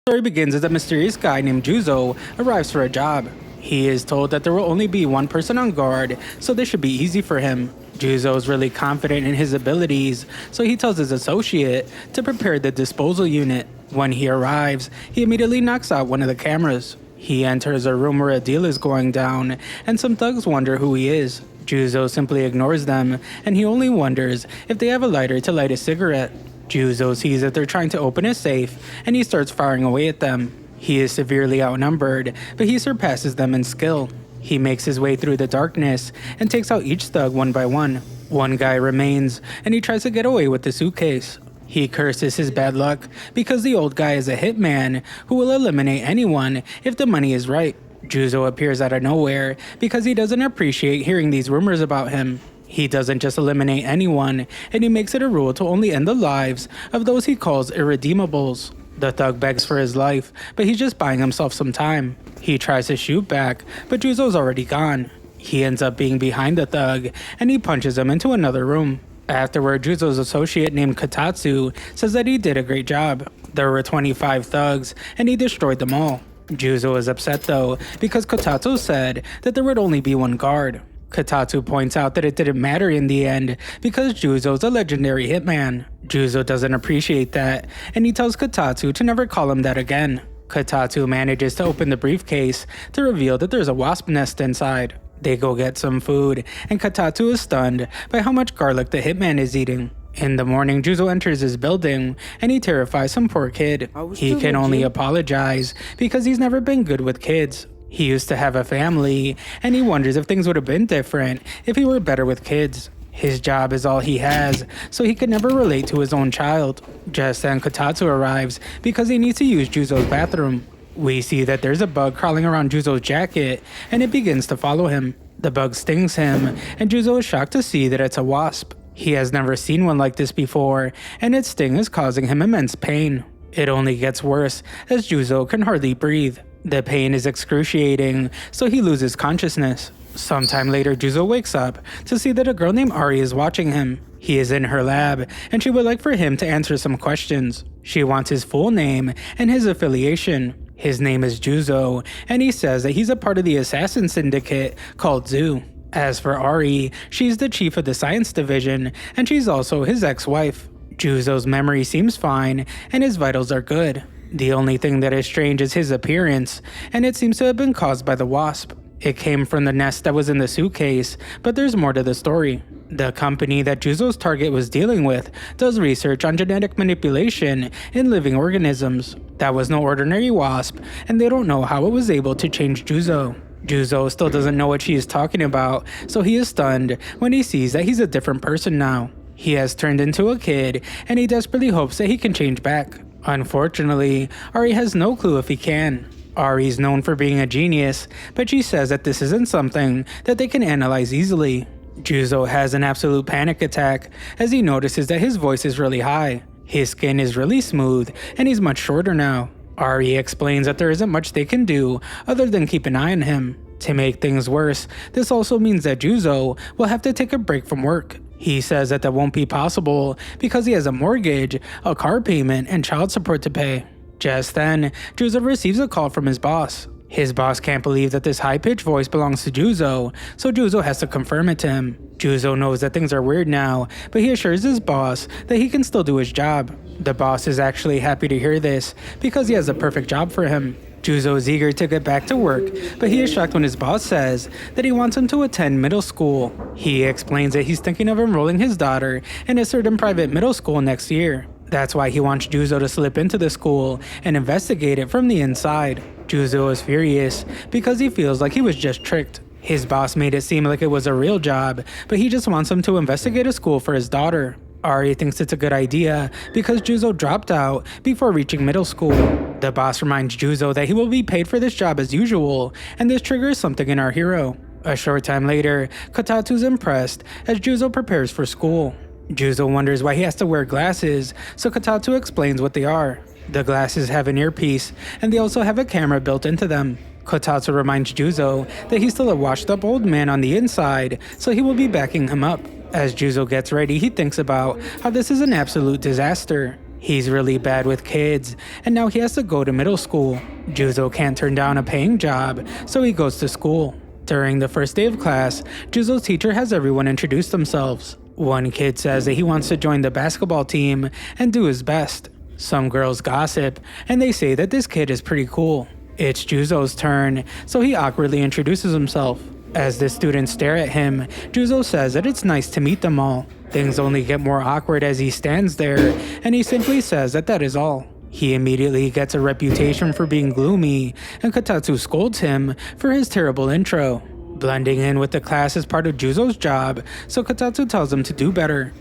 The story begins as a mysterious guy named Juzo arrives for a job. He is told that there will only be one person on guard, so this should be easy for him. Juzo is really confident in his abilities, so he tells his associate to prepare the disposal unit. When he arrives, he immediately knocks out one of the cameras. He enters a room where a deal is going down, and some thugs wonder who he is. Juzo simply ignores them, and he only wonders if they have a lighter to light a cigarette. Juzo sees that they're trying to open a safe, and he starts firing away at them. He is severely outnumbered, but he surpasses them in skill. He makes his way through the darkness and takes out each thug one by one. One guy remains, and he tries to get away with the suitcase. He curses his bad luck because the old guy is a hitman who will eliminate anyone if the money is right. Juzo appears out of nowhere because he doesn't appreciate hearing these rumors about him. He doesn't just eliminate anyone, and he makes it a rule to only end the lives of those he calls irredeemables. The thug begs for his life, but he's just buying himself some time. He tries to shoot back, but Juzo's already gone. He ends up being behind the thug, and he punches him into another room. Afterward, Juzo's associate named Kotatsu says that he did a great job. There were 25 thugs, and he destroyed them all. Juzo is upset though, because Kotatsu said that there would only be one guard. Kotatsu points out that it didn't matter in the end because Juzo's a legendary hitman. Juzo doesn't appreciate that, and he tells Kotatsu to never call him that again. Kotatsu manages to open the briefcase to reveal that there's a wasp nest inside. They go get some food, and Kotatsu is stunned by how much garlic the hitman is eating. In the morning, Juzo enters his building, and he terrifies some poor kid. He can only apologize because he's never been good with kids. He used to have a family, and he wonders if things would have been different if he were better with kids. His job is all he has, so he could never relate to his own child. Just then, Kotatsu arrives because he needs to use Juzo's bathroom. We see that there's a bug crawling around Juzo's jacket, and it begins to follow him. The bug stings him, and Juzo is shocked to see that it's a wasp. He has never seen one like this before, and its sting is causing him immense pain. It only gets worse as Juzo can hardly breathe. The pain is excruciating, so he loses consciousness. Sometime later, Juzo wakes up to see that a girl named Ari is watching him. He is in her lab, and she would like for him to answer some questions. She wants his full name and his affiliation. His name is Juzo, and he says that he's a part of the assassin syndicate called Zoo. As for Ari, she's the chief of the science division, and she's also his ex-wife. Juzo's memory seems fine, and his vitals are good. The only thing that is strange is his appearance, and it seems to have been caused by the wasp. It came from the nest that was in the suitcase, but there's more to the story. The company that Juzo's target was dealing with does research on genetic manipulation in living organisms. That was no ordinary wasp, and they don't know how it was able to change Juzo. Juzo still doesn't know what she is talking about, so he is stunned when he sees that he's a different person now. He has turned into a kid, and he desperately hopes that he can change back. Unfortunately, Ari has no clue if he can. Ari is known for being a genius, but she says that this isn't something that they can analyze easily. Juzo has an absolute panic attack as he notices that his voice is really high. His skin is really smooth, and he's much shorter now. Ari explains that there isn't much they can do other than keep an eye on him. To make things worse, this also means that Juzo will have to take a break from work. He says that won't be possible because he has a mortgage, a car payment, and child support to pay. Just then, Juzo receives a call from his boss. His boss can't believe that this high-pitched voice belongs to Juzo, so Juzo has to confirm it to him. Juzo knows that things are weird now, but he assures his boss that he can still do his job. The boss is actually happy to hear this because he has a perfect job for him. Juzo is eager to get back to work, but he is shocked when his boss says that he wants him to attend middle school. He explains that he's thinking of enrolling his daughter in a certain private middle school next year. That's why he wants Juzo to slip into the school and investigate it from the inside. Juzo is furious because he feels like he was just tricked. His boss made it seem like it was a real job, but he just wants him to investigate a school for his daughter. Ari thinks it's a good idea because Juzo dropped out before reaching middle school. The boss reminds Juzo that he will be paid for this job as usual, and this triggers something in our hero. A short time later, Kotatsu's impressed as Juzo prepares for school. Juzo wonders why he has to wear glasses, so Kotatsu explains what they are. The glasses have an earpiece, and they also have a camera built into them. Kotatsu reminds Juzo that he's still a washed-up old man on the inside, so he will be backing him up. As Juzo gets ready, he thinks about how this is an absolute disaster. He's really bad with kids, and now he has to go to middle school. Juzo can't turn down a paying job, so he goes to school. During the first day of class, Juzo's teacher has everyone introduce themselves. One kid says that he wants to join the basketball team and do his best. Some girls gossip, and they say that this kid is pretty cool. It's Juzo's turn, so he awkwardly introduces himself. As the students stare at him, Juzo says that it's nice to meet them all. Things only get more awkward as he stands there, and he simply says that that is all. He immediately gets a reputation for being gloomy, and Kotatsu scolds him for his terrible intro. Blending in with the class is part of Juzo's job, so Kotatsu tells him to do better.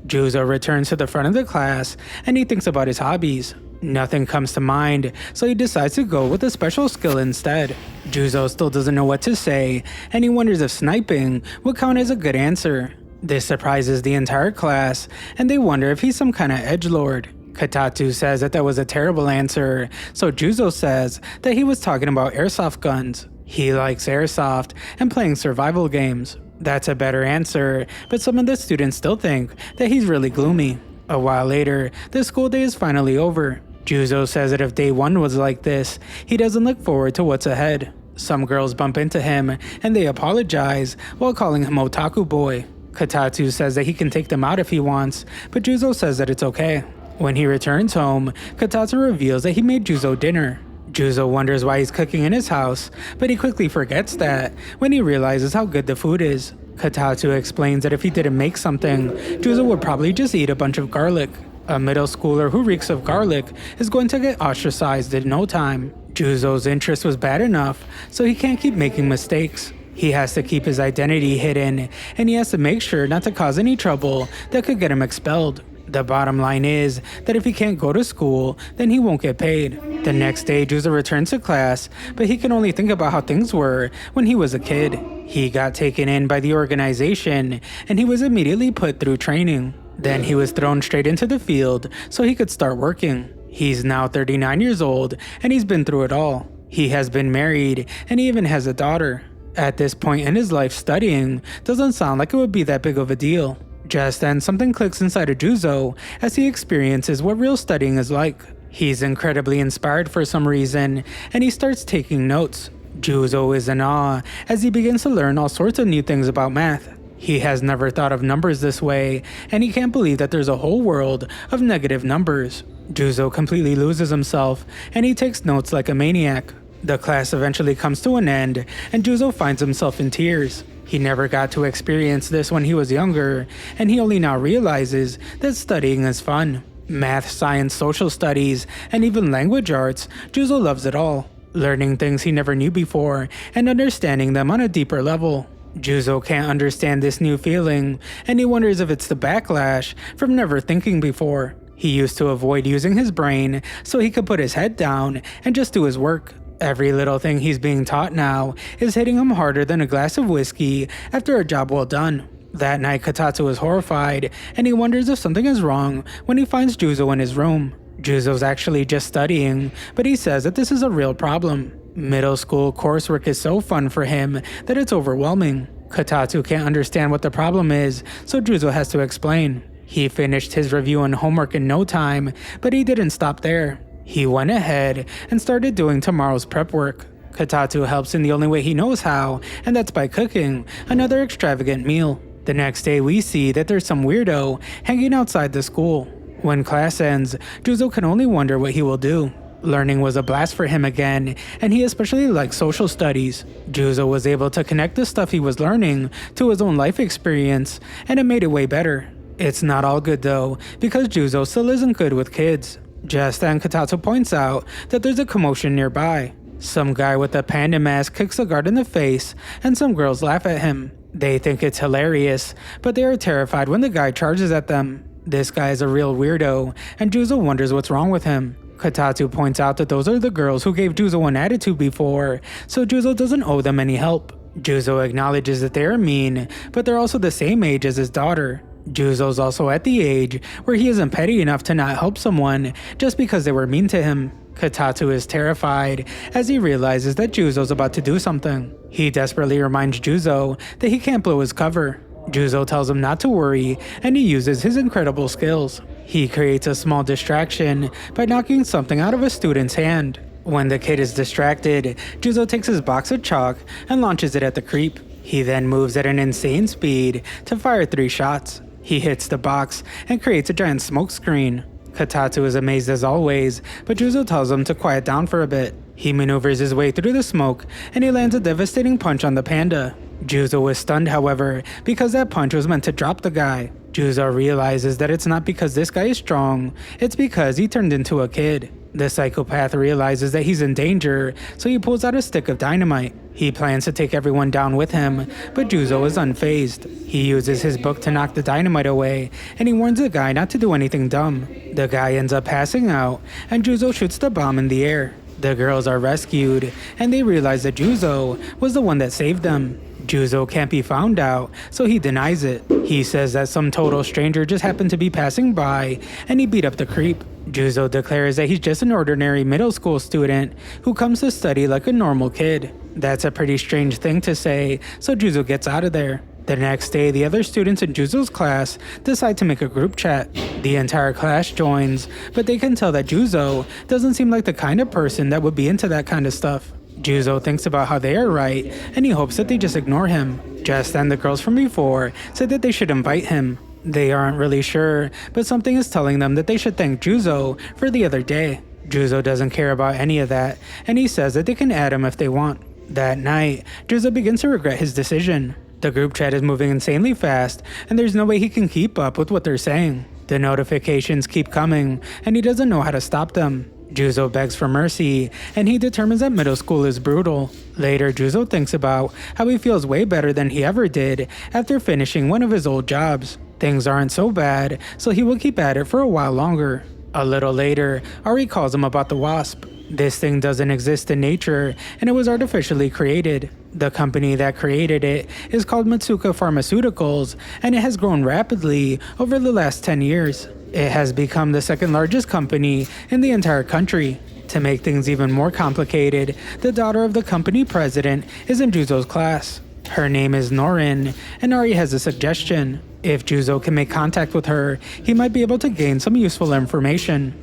Juzo returns to the front of the class, and he thinks about his hobbies. Nothing comes to mind, so he decides to go with a special skill instead. Juzo still doesn't know what to say, and he wonders if sniping would count as a good answer. This surprises the entire class, and they wonder if he's some kind of edgelord. Kotatsu says that that was a terrible answer, so Juzo says that he was talking about airsoft guns. He likes airsoft and playing survival games. That's a better answer, but some of the students still think that he's really gloomy. A while later, the school day is finally over. Juzo says that if day one was like this, he doesn't look forward to what's ahead. Some girls bump into him, and they apologize while calling him Otaku Boy. Kotatsu says that he can take them out if he wants, but Juzo says that it's okay. When he returns home, Kotatsu reveals that he made Juzo dinner. Juzo wonders why he's cooking in his house, but he quickly forgets that when he realizes how good the food is. Kotatsu explains that if he didn't make something, Juzo would probably just eat a bunch of garlic. A middle schooler who reeks of garlic is going to get ostracized in no time. Juzo's interest was bad enough, so he can't keep making mistakes. He has to keep his identity hidden, and he has to make sure not to cause any trouble that could get him expelled. The bottom line is that if he can't go to school, then he won't get paid. The next day, Juzo returns to class, but he can only think about how things were when he was a kid. He got taken in by the organization, and he was immediately put through training. Then he was thrown straight into the field so he could start working. He's now 39 years old, and he's been through it all. He has been married, and he even has a daughter. At this point in his life, studying doesn't sound like it would be that big of a deal. Just then, something clicks inside of Juzo as he experiences what real studying is like. He's incredibly inspired for some reason, and he starts taking notes. Juzo is in awe as he begins to learn all sorts of new things about math. He has never thought of numbers this way, and he can't believe that there's a whole world of negative numbers. Juzo completely loses himself, and he takes notes like a maniac. The class eventually comes to an end, and Juzo finds himself in tears. He never got to experience this when he was younger, and he only now realizes that studying is fun. Math, science, social studies, and even language arts, Juzo loves it all. Learning things he never knew before, and understanding them on a deeper level. Juzo can't understand this new feeling, and he wonders if it's the backlash from never thinking before. He used to avoid using his brain so he could put his head down and just do his work. Every little thing he's being taught now is hitting him harder than a glass of whiskey after a job well done. That night, Kotatsu is horrified, and he wonders if something is wrong when he finds Juzo in his room. Juzo's actually just studying, but he says that this is a real problem. Middle school coursework is so fun for him that it's overwhelming. Kotatsu can't understand what the problem is, so Juzo has to explain. He finished his review and homework in no time, but he didn't stop there. He went ahead and started doing tomorrow's prep work. Kotatsu helps in the only way he knows how, and that's by cooking another extravagant meal. The next day we see that there's some weirdo hanging outside the school. When class ends, Juzo can only wonder what he will do. Learning was a blast for him again, and he especially likes social studies. Juzo was able to connect the stuff he was learning to his own life experience, and it made it way better. It's not all good though, because Juzo still isn't good with kids. Just then, Kotatsu points out that there's a commotion nearby. Some guy with a panda mask kicks a guard in the face, and some girls laugh at him. They think it's hilarious, but they are terrified when the guy charges at them. This guy is a real weirdo, and Juzo wonders what's wrong with him. Kotatsu points out that those are the girls who gave Juzo an attitude before, so Juzo doesn't owe them any help. Juzo acknowledges that they are mean, but they're also the same age as his daughter. Juzo's also at the age where he isn't petty enough to not help someone just because they were mean to him. Kotatsu is terrified as he realizes that Juzo's about to do something. He desperately reminds Juzo that he can't blow his cover. Juzo tells him not to worry, and he uses his incredible skills. He creates a small distraction by knocking something out of a student's hand. When the kid is distracted, Juzo takes his box of chalk and launches it at the creep. He then moves at an insane speed to fire 3 shots. He hits the box and creates a giant smoke screen. Kotatsu is amazed as always, but Juzo tells him to quiet down for a bit. He maneuvers his way through the smoke and he lands a devastating punch on the panda. Juzo was stunned, however, because that punch was meant to drop the guy. Juzo realizes that it's not because this guy is strong, it's because he turned into a kid. The psychopath realizes that he's in danger, so he pulls out a stick of dynamite. He plans to take everyone down with him, but Juzo is unfazed. He uses his book to knock the dynamite away, and he warns the guy not to do anything dumb. The guy ends up passing out, and Juzo shoots the bomb in the air. The girls are rescued, and they realize that Juzo was the one that saved them. Juzo can't be found out, so he denies it. He says that some total stranger just happened to be passing by, and he beat up the creep. Juzo declares that he's just an ordinary middle school student who comes to study like a normal kid. That's a pretty strange thing to say, so Juzo gets out of there. The next day, the other students in Juzo's class decide to make a group chat. The entire class joins, but they can tell that Juzo doesn't seem like the kind of person that would be into that kind of stuff. Juzo thinks about how they are right, and he hopes that they just ignore him. Just then, the girls from before said that they should invite him. They aren't really sure, but something is telling them that they should thank Juzo for the other day. Juzo doesn't care about any of that, and he says that they can add him if they want. That night, Juzo begins to regret his decision. The group chat is moving insanely fast, and there's no way he can keep up with what they're saying. The notifications keep coming, and he doesn't know how to stop them. Juzo begs for mercy, and he determines that middle school is brutal. Later, Juzo thinks about how he feels way better than he ever did after finishing one of his old jobs. Things aren't so bad, so he will keep at it for a while longer. A little later, Ari calls him about the wasp. This thing doesn't exist in nature, and it was artificially created. The company that created it is called Matsuka Pharmaceuticals, and it has grown rapidly over the last 10 years. It has become the second largest company in the entire country. To make things even more complicated, the daughter of the company president is in Juzo's class. Her name is Norin, and Ari has a suggestion. If Juzo can make contact with her, he might be able to gain some useful information.